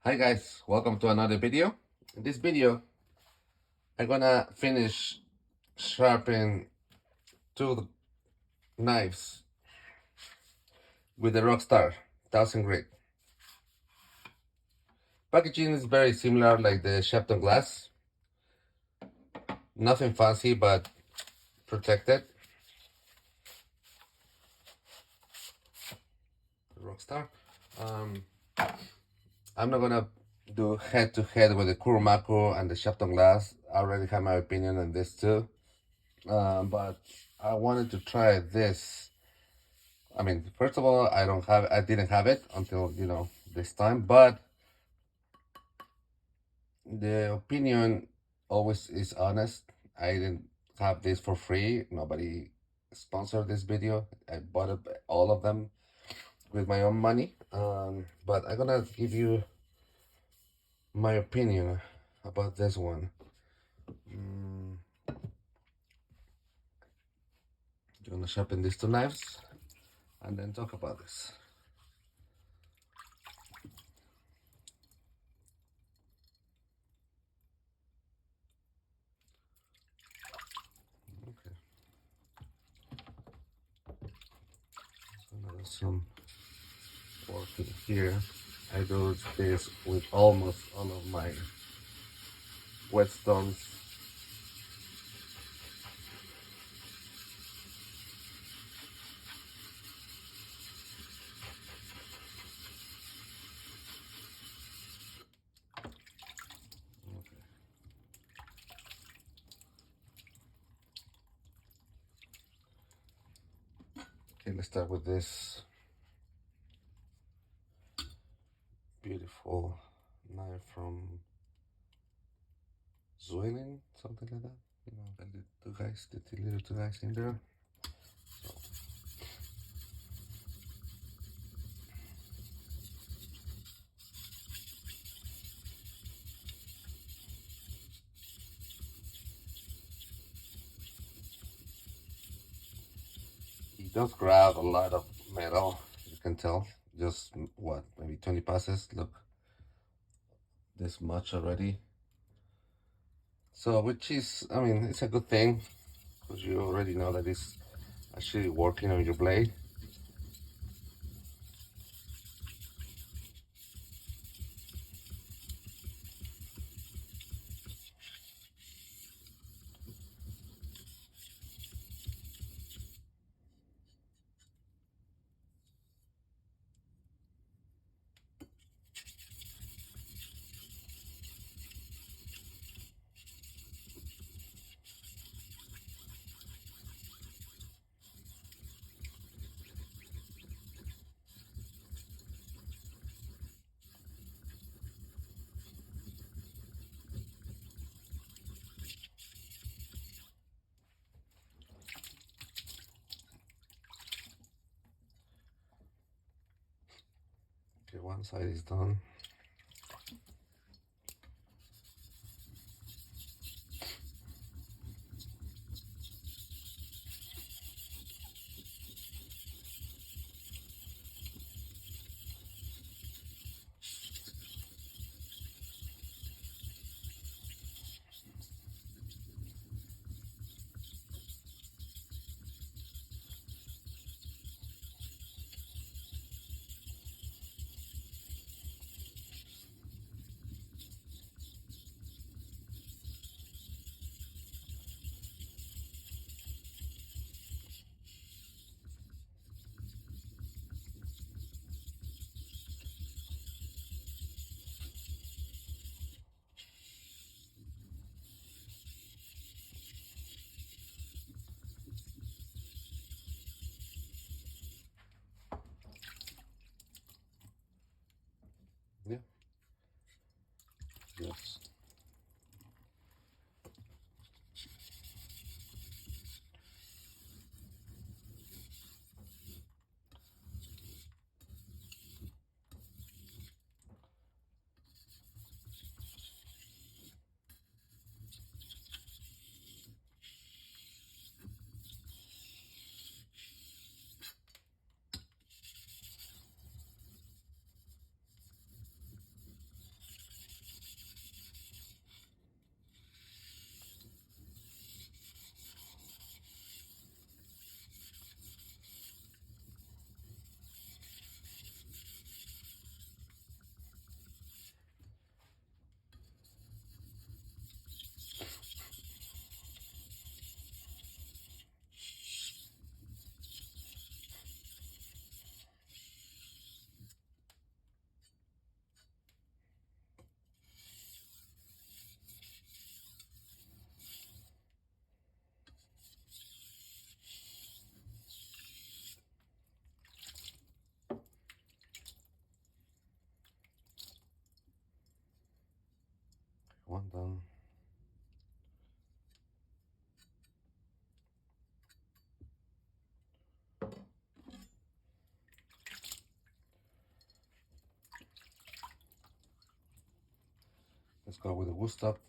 Hi guys, welcome to another video. In this video, I'm gonna finish sharpening two knives with the ROCKSTAR 1000 grit. Packaging is very similar like the Shapton glass. Nothing fancy but protected. ROCKSTAR. Um, I'm not gonna do head to head with the Kuromako and the Shapton glass. I already have my opinion on this too. But I wanted to try this. I mean, first of all, I didn't have it until, this time, but the opinion always is honest. I didn't have this for free. Nobody sponsored this video. I bought it, all of them with my own money. But I'm gonna give you my opinion about this one. I'm gonna sharpen these two knives and then talk about this. Okay. So now there's some working here. I do this with almost all of my whetstones. Okay, let's start with this beautiful knife from Zwilling, something like that. You know, got the little two guys in there. So. He does grab a lot of metal, you can tell. Just what, maybe 20 passes. Look, this much already. So, which is, I mean, it's a good thing because you already know that it's actually working on your blade. Okay, one side is done. Yeah. Yes. one done. Let's go with the wood stop.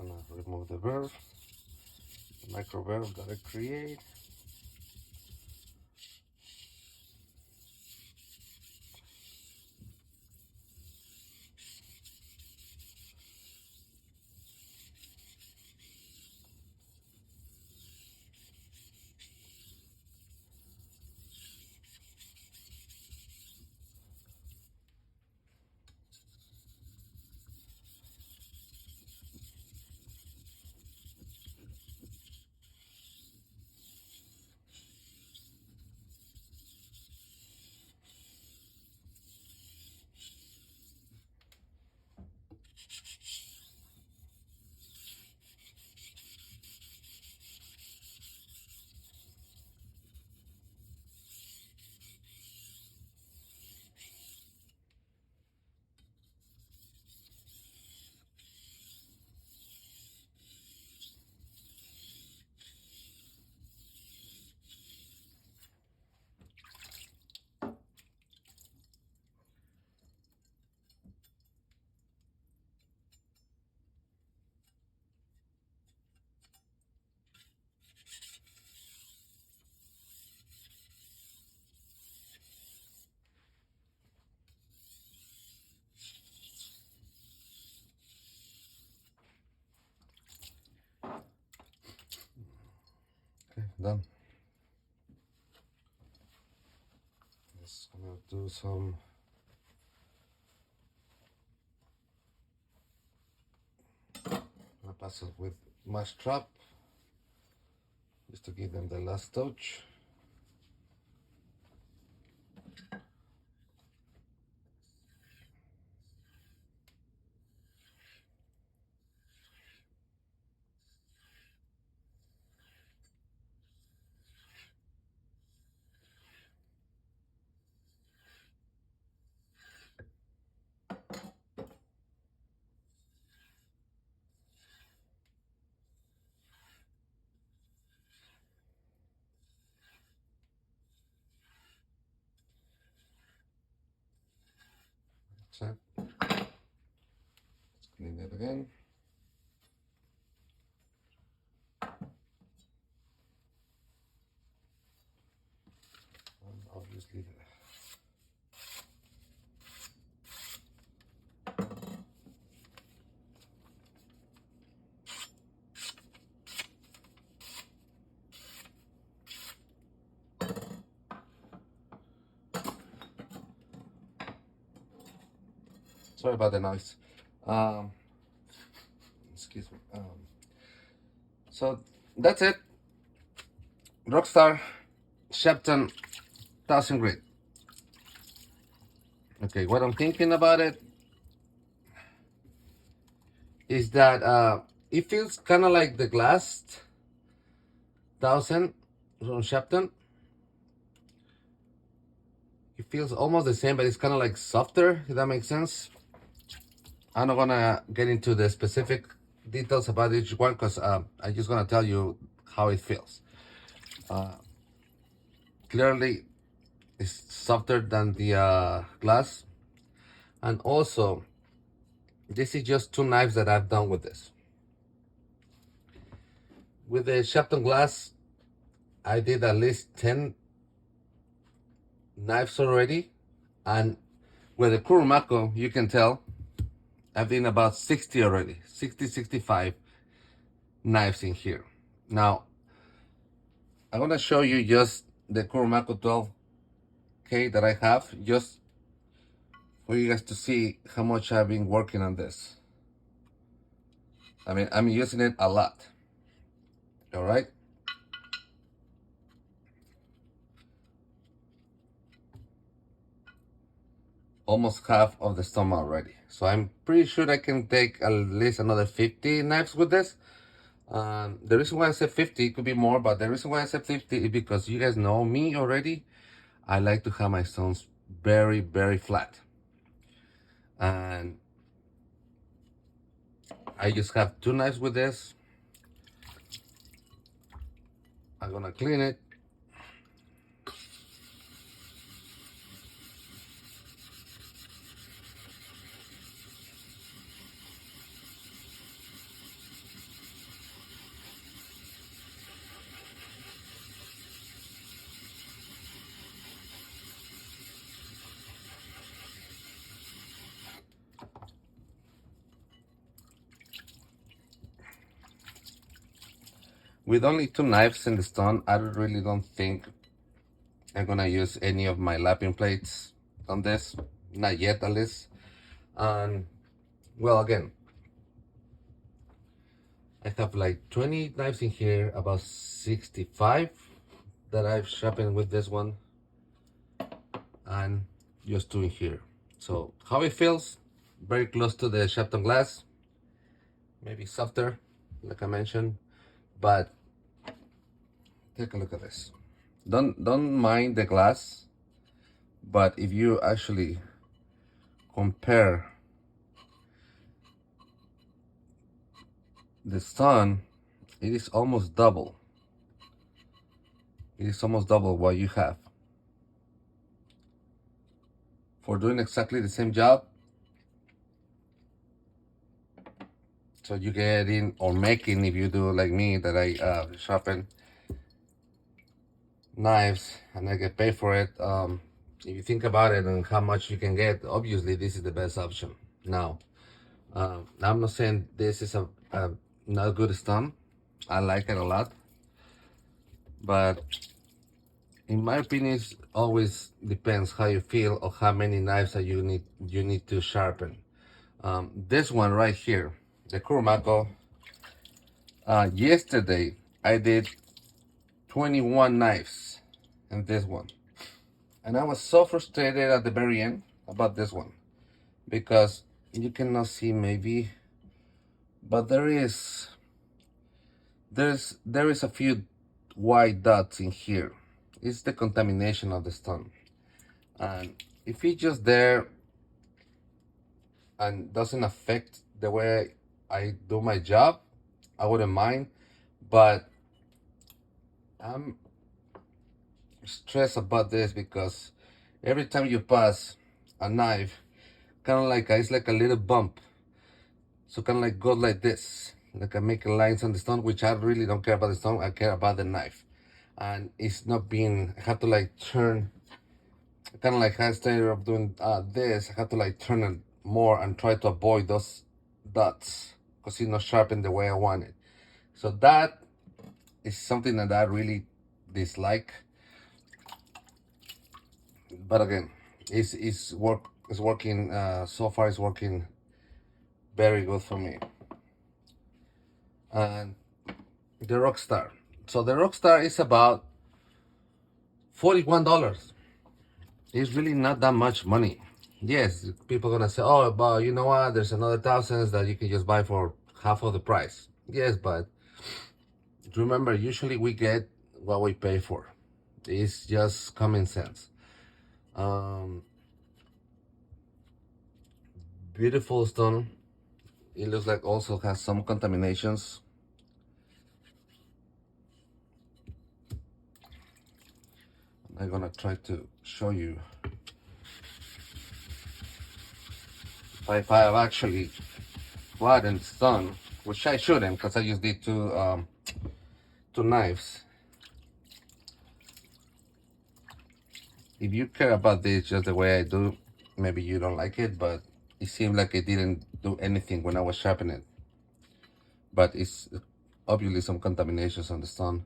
I'm gonna remove the verb, the micro verb that I create. Okay, done. Just gonna do some pass it with my strap just to give them the last touch. That's it. Let's clean it again. And obviously Sorry about the noise. Um, excuse me. So that's it. Rockstar Shapton 1000 grit. Okay, what I'm thinking about it is that it feels kind of like the glass 1000 from Shapton. It feels almost the same, but it's kind of like softer, if that makes sense. I'm not gonna get into the specific details about each one because I'm just gonna tell you how it feels. Clearly, it's softer than the glass, and also this is just 2 knives that I've done with this. With the Shapton glass, I did at least 10 knives already, and with the Kurumako, you can tell I've done about 60 already, 60, 65 knives in here. Now, I'm gonna show you just the Kurumako 12K that I have, just for you guys to see how much I've been working on this. I mean, I'm using it a lot. All right. Almost half of the stomach already. So I'm pretty sure I can take at least another 50 knives with this. The reason why I said 50, it could be more, but the reason why I said 50 is because you guys know me already. I like to have my stones very, very flat. And I just have 2 knives with this. I'm gonna clean it. With only 2 knives in the stone, I really don't think I'm gonna use any of my lapping plates on this. Not yet, at least. And well, again, I have like 20 knives in here, about 65 that I've sharpened with this one, and just 2 in here. So how it feels, very close to the Shapton glass, maybe softer, like I mentioned, but take a look at this. Don't mind the glass, but if you actually compare the stone, it is almost double. It is almost double what you have. For doing exactly the same job, so you get in, or making, if you do like me, that I sharpen knives and I get paid for it. If you think about it and how much you can get, obviously this is the best option. Now, I'm not saying this is a not good stone. I like it a lot, but in my opinion, it always depends how you feel or how many knives that you need to sharpen. This one right here, the Kurumako. Yesterday I did 21 knives in this one, and I was so frustrated at the very end about this one because you cannot see maybe, but there is a few white dots in here. It's the contamination of the stone, and if it's just there and doesn't affect the way I do my job, I wouldn't mind. But I'm stressed about this because every time you pass a knife, kind of like it's like a little bump. So kind of like go like this, like I make lines on the stone, which I really don't care about the stone. I care about the knife, and it's not being. I have to like turn, kind of like instead of doing this, I have to like turn it more and try to avoid those dots because it's not sharpened the way I want it. So that is something that I really dislike. But again, it's work It's working, so far it's working very good for me. And the Rockstar. So the Rockstar is about $41. It's really not that much money. Yes, people are gonna say, oh, but you know what? There's another thousands that you can just buy for half of the price. Yes, but remember, usually we get what we pay for. It's just common sense. Um, Beautiful stone. It looks like also has some contaminations. I'm gonna try to show you if I've actually flattened stone, which I shouldn't, because I just did two knives. If you care about this just the way I do, maybe you don't like it, but it seemed like it didn't do anything when I was sharpening it. But it's obviously some contaminations on the stone.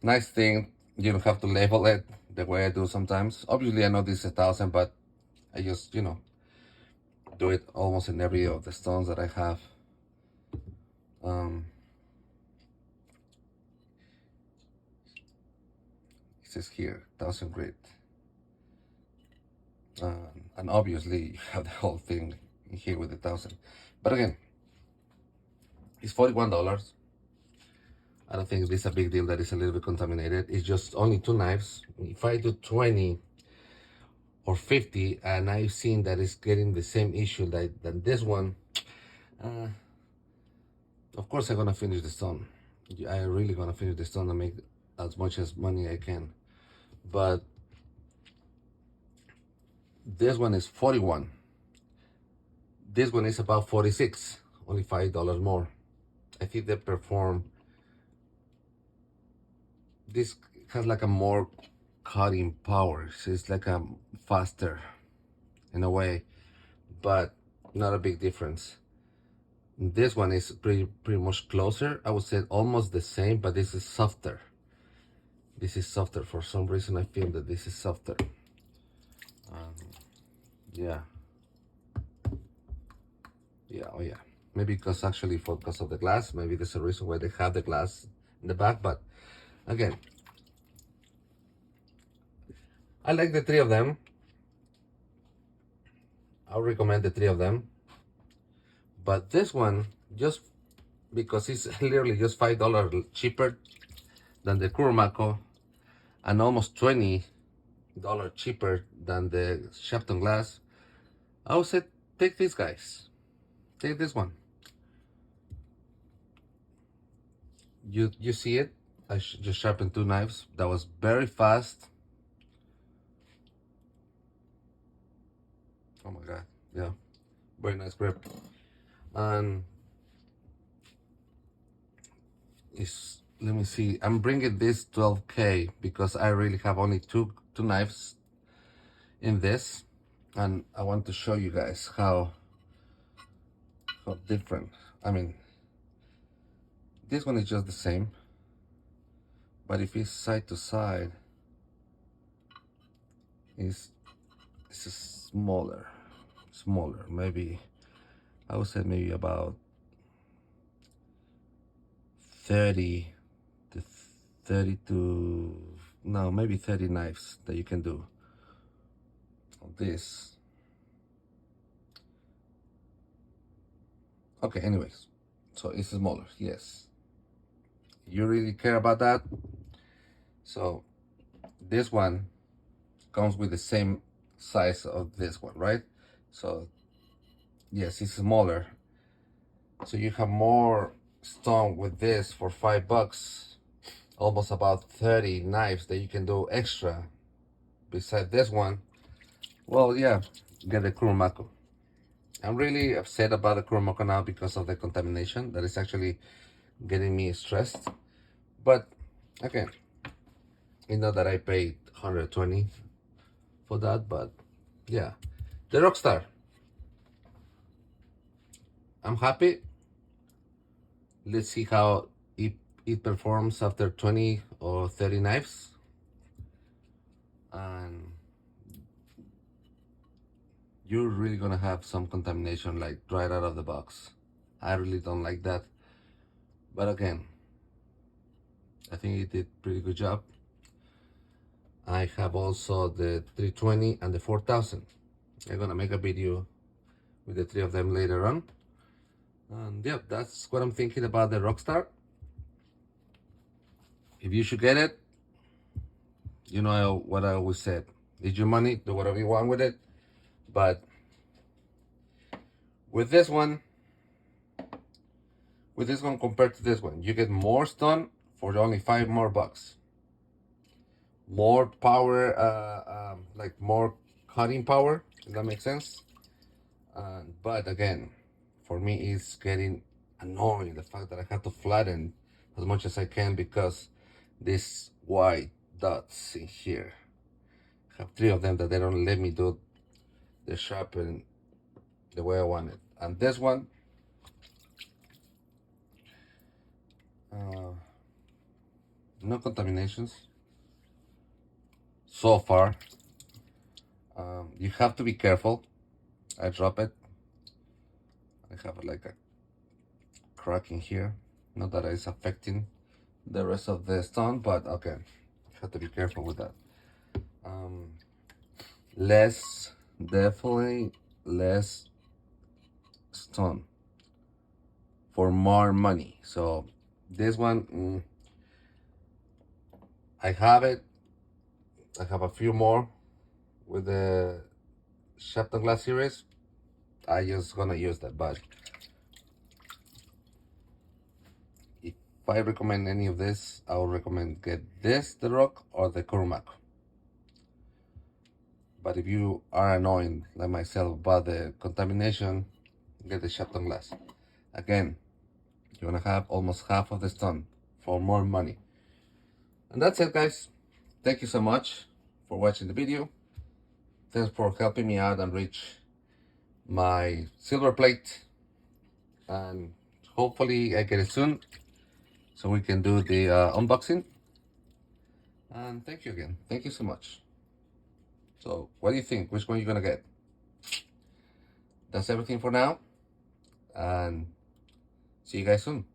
Nice thing, you don't have to label it the way I do sometimes. Obviously, I know this is 1,000, but I just, do it almost in every of the stones that I have. It says here, 1,000 grit. And obviously, you have the whole thing in here with the 1,000. But again, it's $41. I don't think this is a big deal that it's a little bit contaminated. It's just only two knives. If I do 20 or 50 and I've seen that it's getting the same issue than this one, of course I'm gonna finish the stone. I'm really gonna finish the stone and make as much as money I can. But this one is 41. This one is about 46, only $5 more. I think they perform, this has like a more cutting power. So it's like a faster in a way, but not a big difference. This one is pretty much closer. I would say almost the same, but this is softer. This is softer. For some reason, I feel that this is softer. Yeah. Yeah, oh yeah. Maybe because actually because of the glass. Maybe there's a reason why they have the glass in the back. But again, I like the three of them. I'll recommend the three of them. But this one, just because it's literally just $5 cheaper than the Kuromako and almost $20 cheaper than the Shapton glass, I would say take these guys. Take this one. You see it? I just sharpened two knives. That was very fast. Oh my god, yeah, very nice grip. And it's, let me see, I'm bringing this 12K because I really have only two knives in this, and I want to show you guys how different. I mean, this one is just the same, but if it's side to side, this is smaller. Maybe I would say maybe about 30 to 30 to, no, maybe 30 knives that you can do on this. Okay, anyways, so it's smaller, yes. You really care about that? So this one comes with the same size of this one, right? So yes, it's smaller. So you have more stone with this for $5, almost about 30 knives that you can do extra beside this one. Well, yeah, get the Kuromako. I'm really upset about the Kuromako now because of the contamination that is actually getting me stressed. But again, you know that I paid 120 for that, but yeah, the Rockstar. I'm happy. Let's see how it performs after 20 or 30 knives. And you're really gonna have some contamination like right out of the box. I really don't like that. But again, I think it did pretty good job. I have also the 320 and the 4000. I'm gonna make a video with the three of them later on. And yeah, that's what I'm thinking about the ROCKSTAR. If you should get it, you know what I always said. It's your money, do whatever you want with it. But with this one, compared to this one, you get more stun for only $5 more. More power, like more cutting power, if that makes sense. But again, for me, it's getting annoying the fact that I have to flatten as much as I can because these white dots in here. I have three of them that they don't let me do the sharpen the way I want it. And this one, no contaminations so far. You have to be careful. I drop it. I have like a crack in here. Not that it's affecting the rest of the stone, but okay, have to be careful with that. Definitely less stone for more money. So this one, I have it. I have a few more with the Shapton glass series. I just gonna use that, but if I recommend any of this, I would recommend get this, the Rock, or the Kurumak. But if you are annoyed like myself about the contamination, get the Shapton glass. Again, you're gonna have almost half of the stone for more money. And that's it, guys. Thank you so much for watching the video. Thanks for helping me out and reach my silver plate. And hopefully I get it soon so we can do the unboxing. And thank you again. Thank you so much. So what do you think? Which one are you gonna get? That's everything for now. And see you guys soon.